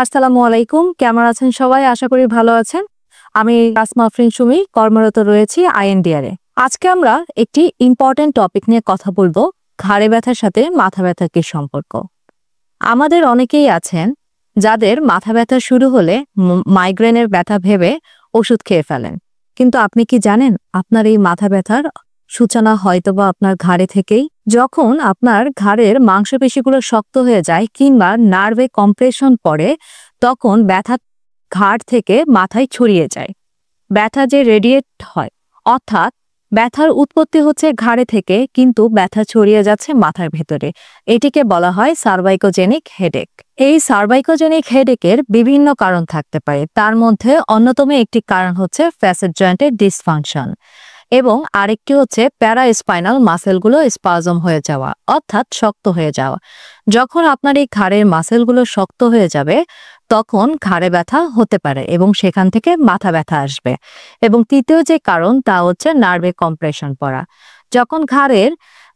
আসসালামু আলাইকুম। কেমন আছেন সবাই? আশা করি ভালো আছেন। আমি আসমা আফরিন সুমি, কর্মরত রয়েছি INDR এ। আজকে আমরা একটি ইম্পর্টেন্ট টপিক নিয়ে কথা বলবো, ঘাড়ে ব্যথার সাথে মাথা ব্যথার কি সম্পর্ক। আমাদের অনেকেই আছেন যাদের মাথা ব্যথা শুরু হলে মাইগ্রেনের ব্যথা ভেবে ওষুধ খেয়ে ফেলেন। কিন্তু আপনি কি জানেন আপনার এই মাথা ব্যথার সূচনা হয়তোবা আপনার ঘাড়ে থেকেই। যখন আপনার ঘাড়ের মাংসপেশিগুলো শক্ত হয়ে যায় কিংবা নার্ভে কম্প্রেশন পড়ে, তখন ব্যথা ঘাড় থেকে মাথায় ছড়িয়ে যায়। ব্যথা যে রেডিয়েট হয়, অর্থাৎ ব্যথার উৎপত্তি হচ্ছে ঘাড়ে থেকে, কিন্তু ব্যথা ছড়িয়ে যাচ্ছে মাথার ভেতরে। এটিকে বলা হয় সার্ভাইকোজেনিক হেডেক। এই সার্ভাইকোজেনিক হেডেকের বিভিন্ন কারণ থাকতে পারে। তার মধ্যে অন্যতম একটি কারণ হচ্ছে ফ্যাসেট জয়েন্টের ডিসফাংশন এবং আরেকটি হচ্ছে প্যারাস্পাইনাল মাসেলগুলো স্পাজম হয়ে যাওয়া, অর্থাৎ শক্ত হয়ে যাওয়া। যখন আপনার এই ঘাড়ের মাসেলগুলো শক্ত হয়ে যাবে, তখন ঘাড়ে ব্যথা হতে পারে এবং সেখান থেকে মাথা ব্যথা আসবে। এবং তৃতীয় যে কারণ তা হচ্ছে নার্ভে কম্প্রেশন পড়া। যখন ঘাড়ের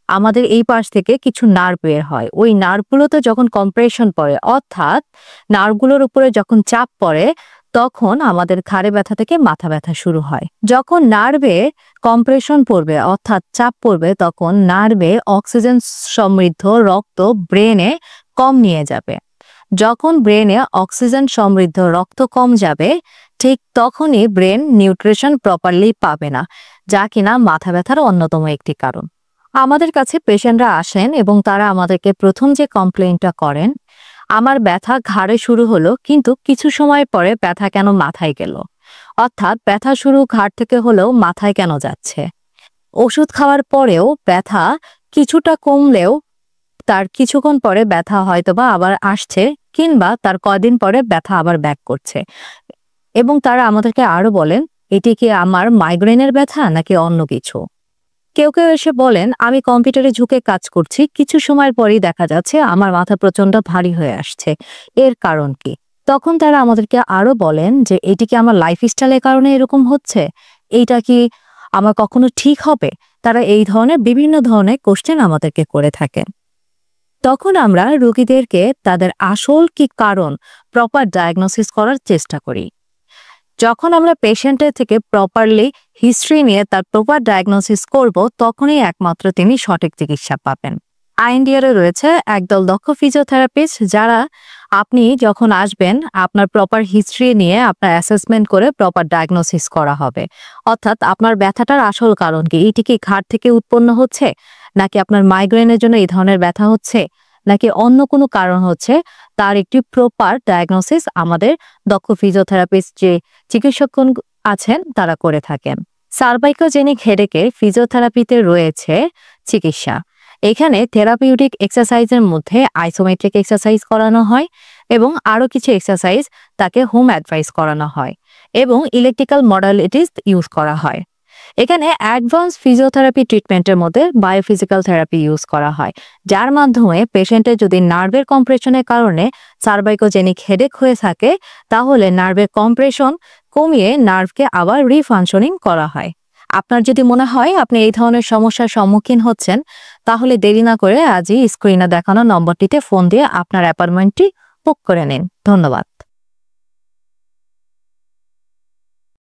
আমাদের এই পাশ থেকে কিছু নার্ভ বের হয়, ওই নার্ভগুলোতে যখন কম্প্রেশন পড়ে, অর্থাৎ নার্ভগুলোর উপরে যখন চাপ পড়ে, তখন আমাদের ঘাড়ে ব্যথা থেকে মাথা ব্যথা শুরু হয়। যখন নার্ভে কম্প্রেশন পড়বে, অর্থাৎ চাপ পড়বে, তখন নার্ভে অক্সিজেন সমৃদ্ধ রক্ত ব্রেনে কম নিয়ে যাবে। যখন ব্রেনে অক্সিজেন সমৃদ্ধ রক্ত কম যাবে, ঠিক তখনই ব্রেন নিউট্রিশন প্রপারলি পাবে না, যা কিনা মাথা ব্যথার অন্যতম একটি কারণ। আমাদের কাছে পেশেন্টরা আসেন এবং তারা আমাদেরকে প্রথম যে কমপ্লেইনটা করেন, আমার ব্যথা ঘাড়ে শুরু হলো, কিন্তু কিছু সময় পরে ব্যথা কেন মাথায় গেল। অর্থাৎ ব্যথা শুরু ঘাড় থেকে হলেও মাথায় কেন যাচ্ছে। ওষুধ খাওয়ার পরেও ব্যথা কিছুটা কমলেও তার কিছুক্ষণ পরে ব্যথা হয়তোবা আবার আসছে, কিংবা তার কয়দিন পরে ব্যথা আবার ব্যাক করছে। এবং তারা আমাদেরকে আরো বলেন, এটি কি আমার মাইগ্রেনের ব্যথা নাকি অন্য কিছু। কেউ কেউ এসে বলেন, আমি কম্পিউটারে ঝুঁকে কাজ করছি, কিছু সময়ের পরেই দেখা যাচ্ছে আমার মাথা প্রচন্ড ভারী হয়ে আসছে, এর কারণ কি। তখন তারা আমাদেরকে আরো বলেন যে এটি কি আমার লাইফস্টাইলের কারণে এরকম হচ্ছে, এইটা কি আমার কখনো ঠিক হবে। তারা এই ধরনের বিভিন্ন ধরনের কোশ্চেন আমাদেরকে করে থাকেন। তখন আমরা রোগীদেরকে তাদের আসল কি কারণ প্রপার ডায়াগনোসিস করার চেষ্টা করি। যখন আমরা পেশেন্টের থেকে প্রপারলি হিস্ট্রি নিয়ে তার প্রপার ডায়াগনোসিস করব, তখনই একমাত্র তিনি সঠিক চিকিৎসা পাবেন। INDR এ রয়েছে একদল দক্ষ ফিজিওথেরাপিস্ট, যারা আপনি যখন আসবেন আপনার প্রপার হিস্ট্রি নিয়ে আপনার অ্যাসেসমেন্ট করে প্রপার ডায়াগনোসিস করা হবে। অর্থাৎ আপনার ব্যথাটার আসল কারণ কি, এটি কি ঘাড় থেকে উৎপন্ন হচ্ছে, নাকি আপনার মাইগ্রেনের জন্য এই ধরনের ব্যথা হচ্ছে, নাকি অন্য কোনো কারণ হচ্ছে, তার একটি প্রপার ডায়াগনোসিস আমাদের দক্ষ ফিজিওথেরাপিস্ট যে চিকিৎসকগণ আছেন তারা করে থাকেন। সার্ভাইকোজেনিক হেডেকের ফিজিওথেরাপিতে রয়েছে চিকিৎসা। এখানে থেরাপিউটিক এক্সারসাইজের মধ্যে আইসোমেট্রিক এক্সারসাইজ করানো হয় এবং আরও কিছু এক্সারসাইজ তাকে হোম অ্যাডভাইস করানো হয় এবং ইলেকট্রিক্যাল মডালিটিস ইউজ করা হয়। এখানে অ্যাডভান্স ফিজিওথেরাপি ট্রিটমেন্টের মধ্যে বায়োফিজিক্যাল থেরাপি ইউজ করা হয়, যার মাধ্যমে পেশেন্টের যদি নার্ভের কম্প্রেশনের কারণে সার্ভাইকোজেনিক হেডেক হয়ে থাকে, তাহলে নার্ভের কম্প্রেশন কমিয়ে নার্ভকে আবার রিফাংশনিং করা হয়। আপনার যদি মনে হয় আপনি এই ধরনের সমস্যার সম্মুখীন হচ্ছেন, তাহলে দেরি না করে আজই স্ক্রিনে দেখানো নম্বরটিতে ফোন দিয়ে আপনার অ্যাপয়েন্টমেন্টটি বুক করে নিন। ধন্যবাদ।